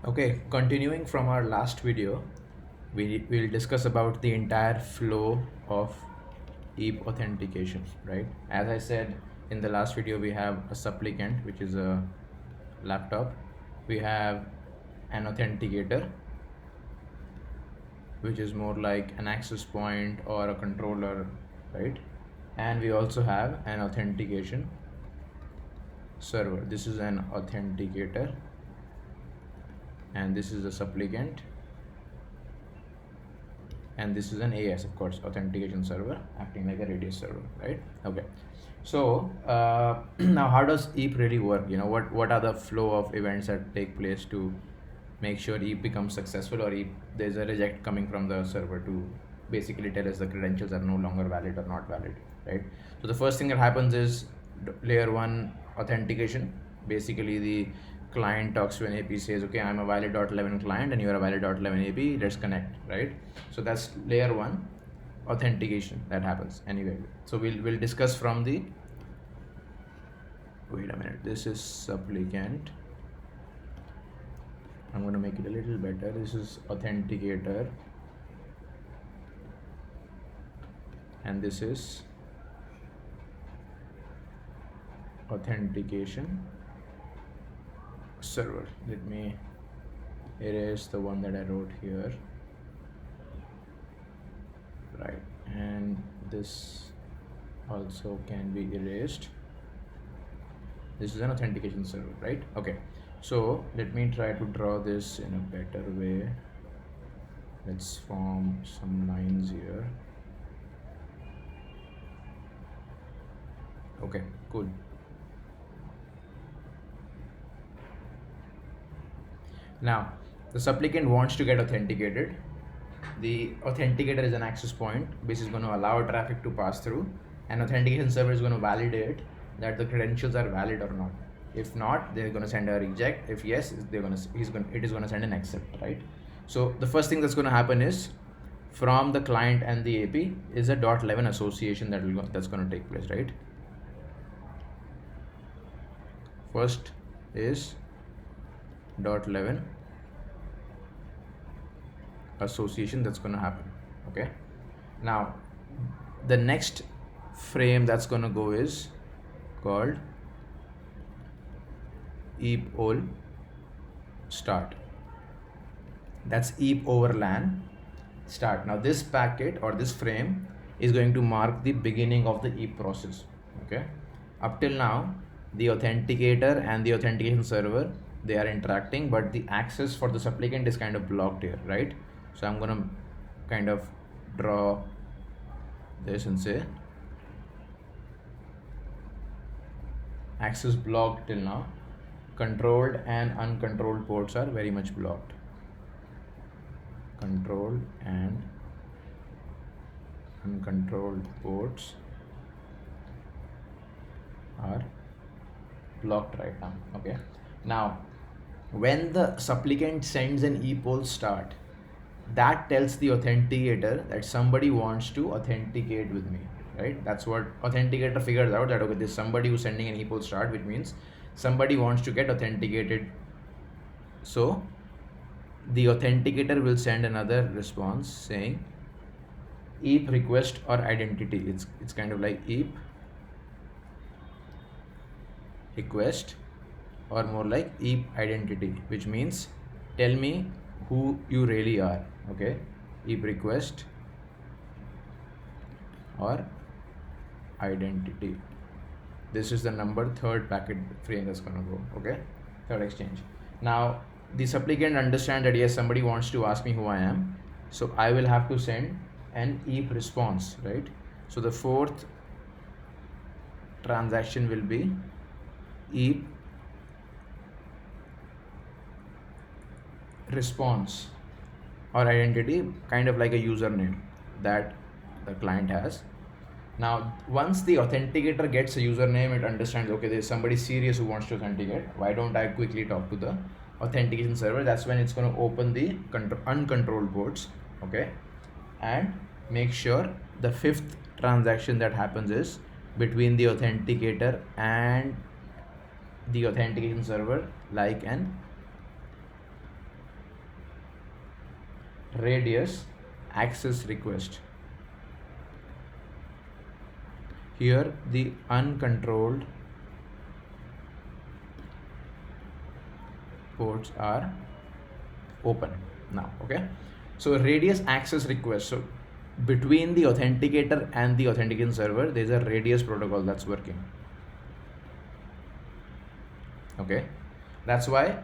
Okay, continuing from our last video, we'll discuss about the entire flow of EAP authentication, right? As I said in the last video, we have a supplicant, which is a laptop. We have an authenticator, which is more like an access point or a controller, right? And we also have an authentication server. This is an authenticator, and this is a supplicant, and this is an AS, of course, authentication server, acting like a radius server, right? Okay, so now how does EAP really work? What are the flow of events that take place to make sure EAP becomes successful, or EAP, there's a reject coming from the server to basically tell us the credentials are no longer valid or not valid, right? So the first thing that happens is layer 1 authentication. Basically the client talks to an AP, says, okay, I'm a valid.11 client and you're a valid.11 AP, let's connect, right? So that's layer 1 authentication that happens anyway. So we'll discuss from the, wait a minute, this is supplicant. I'm going to make it a little better. This is authenticator, and this is authentication server. Let me erase the one that I wrote here, right? And this also can be erased. This is an authentication server, right? Okay, so let me try to draw this in a better way. Let's form some lines here. Okay, cool. Now the supplicant wants to get authenticated. The authenticator is an access point which is going to allow traffic to pass through, and authentication server is going to validate that the credentials are valid or not. If not, they're going to send a reject. If yes, it is going to send an accept, right? So the first thing that's going to happen is, from the client and the AP is a .11 association that's going to take place, right? First is .11 association that's going to happen. Okay, now the next frame that's going to go is called EAP all start. That's EAP over LAN start. Now this packet or this frame is going to mark the beginning of the EAP process. Okay, up till now the authenticator and the authentication server, they are interacting, but the access for the supplicant is kind of blocked here, right? So I'm gonna kind of draw this and say access blocked till now. Controlled and uncontrolled ports are very much blocked. Controlled and uncontrolled ports are blocked right now. Okay, now when the supplicant sends an ePoll start, that tells the authenticator that somebody wants to authenticate with me, right? That's what authenticator figures out, that okay, there's somebody who's sending an ePoll start, which means somebody wants to get authenticated. So the authenticator will send another response saying EAP request or identity. It's kind of like EAP request, or more like EAP identity, which means tell me who you really are. Okay, EAP request or identity. This is the number third packet frame that's going to go. Okay, third exchange. Now the supplicant understand that yes, somebody wants to ask me who I am, so I will have to send an EAP response, right? So the fourth transaction will be EAP response or identity, kind of like a username that the client has. Now once the authenticator gets a username, it understands, okay, there's somebody serious who wants to authenticate. Why don't I quickly talk to the authentication server? That's when it's going to open the uncontrolled ports, okay, and make sure the fifth transaction that happens is between the authenticator and the authentication server, like an radius access request. Here the uncontrolled ports are open now. Okay, so radius access request. So between the authenticator and the authentication server, there's a radius protocol that's working. Okay, that's why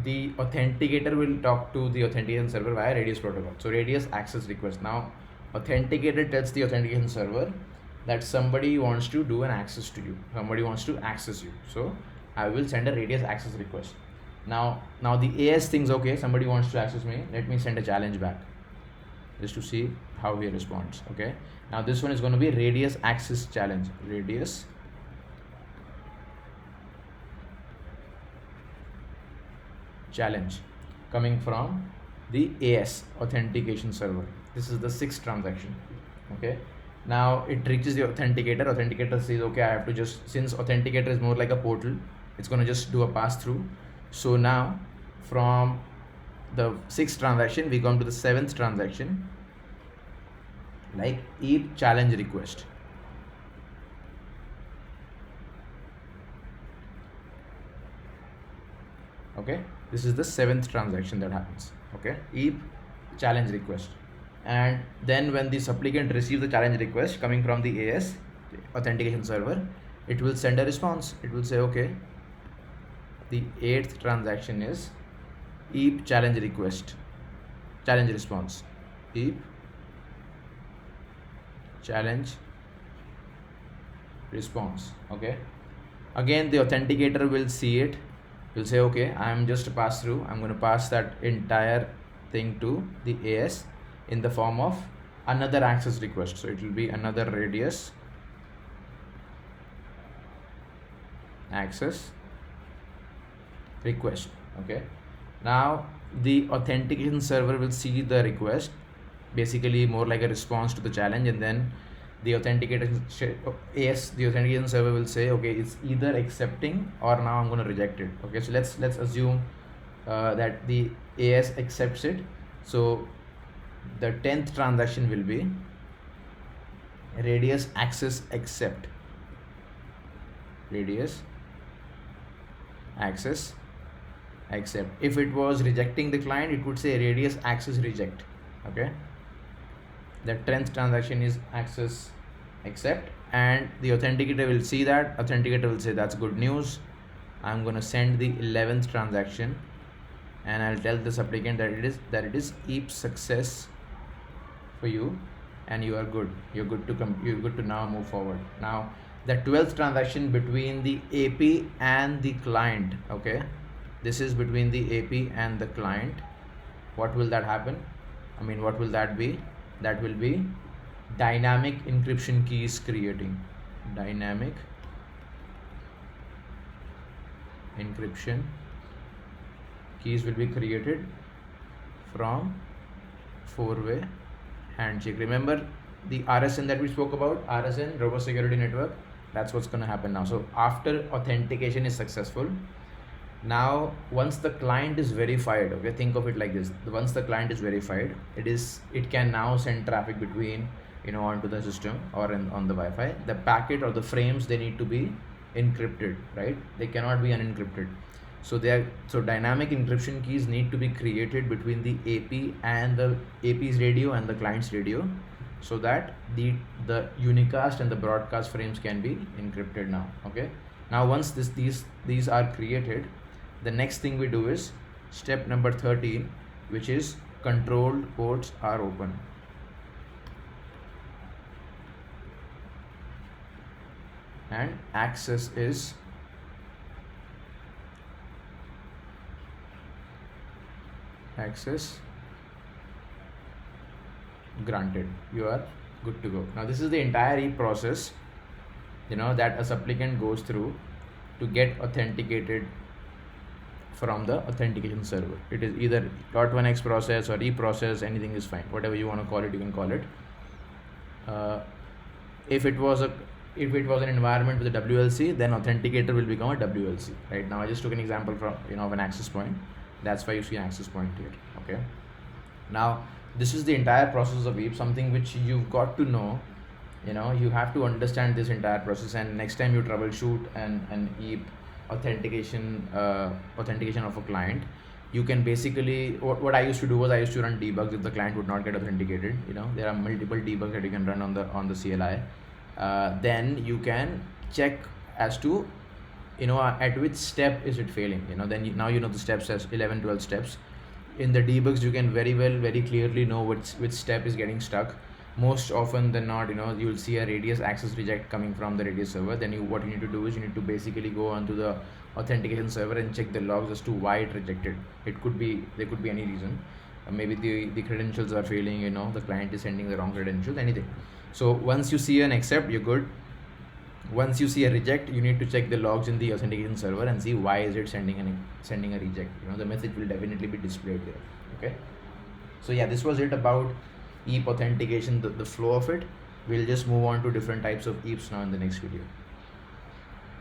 the authenticator will talk to the authentication server via radius protocol. So radius access request. Now authenticator tells the authentication server that somebody wants to do an access to you, somebody wants to access you, so I will send a radius access request. Now the AS thinks, okay, somebody wants to access me, let me send a challenge back just to see how he responds. Okay, now this one is going to be radius access challenge, radius challenge coming from the AS authentication server. This is the 6th transaction. Okay, now it reaches the authenticator. Authenticator says, okay, I have to just, since authenticator is more like a portal, it's going to just do a pass through. So now from the 6th transaction we come to the 7th transaction, like EAP challenge request. Okay, this is the 7th transaction that happens. Okay, EAP challenge request. And then when the supplicant receives the challenge request coming from the AS authentication server, it will send a response. It will say, okay, the 8th transaction is EAP challenge request, challenge response, EAP challenge response. Okay, again the authenticator will see it, will say, okay, I am just a pass through, I'm going to pass that entire thing to the AS in the form of another access request. So it will be another radius access request. Okay, now the authentication server will see the request, basically more like a response to the challenge, and then the authentication the authentication server will say, okay, it's either accepting or now I'm going to reject it. Okay, so let's assume that the AS accepts it. So the 10th transaction will be radius access accept, radius access accept. If it was rejecting the client, it would say radius access reject. Okay, the 10th transaction is access accept, and the authenticator will see that. Authenticator will say, that's good news, I'm going to send the 11th transaction and I'll tell the supplicant that it is EAP success for you and you are good, you're good to now move forward. Now the 12th transaction between the AP and the client. Okay, this is between the AP and the client. What will that happen? What will that be? That will be dynamic encryption keys creating. Dynamic encryption keys will be created from 4-way handshake. Remember the RSN that we spoke about, RSN, robust security network? That's what's going to happen now. So after authentication is successful, now once the client is verified, okay, think of it like this, once the client is verified, it can now send traffic between, onto the system or on the Wi-Fi. The packet or the frames, they need to be encrypted, right? They cannot be unencrypted. So dynamic encryption keys need to be created between the AP and the AP's radio and the client's radio, so that the unicast and the broadcast frames can be encrypted now. Okay, now once these are created, the next thing we do is step number 13, which is controlled ports are open. And access is granted. You are good to go. Now this is the entire EAP process, that a supplicant goes through to get authenticated from the authentication server. It is either .1x process or EAP process, anything is fine, whatever you want to call it, you can call it. If it was an environment with a WLC, then authenticator will become a WLC. Right now I just took an example from of an access point. That's why you see an access point here. Okay, now this is the entire process of EAP, something which you've got to know. You have to understand this entire process, and next time you troubleshoot an EAP authentication of a client, you can basically, what I used to do was I used to run debugs if the client would not get authenticated. There are multiple debugs that you can run on the CLI. Then you can check as to at which step is it failing. Then now the steps as 11, 12 steps. In the debugs you can very clearly know which step is getting stuck. Most often than not, you will see a radius access reject coming from the radius server. Then what you need to do is you need to basically go onto the authentication server and check the logs as to why it rejected. There could be any reason. Maybe the credentials are failing, the client is sending the wrong credentials, anything. So once you see an accept, you're good. Once you see a reject, you need to check the logs in the authentication server and see why is it sending a reject. The message will definitely be displayed there. Okay, so yeah, this was it about EAP authentication, the flow of it. We'll just move on to different types of EAPs now in the next video.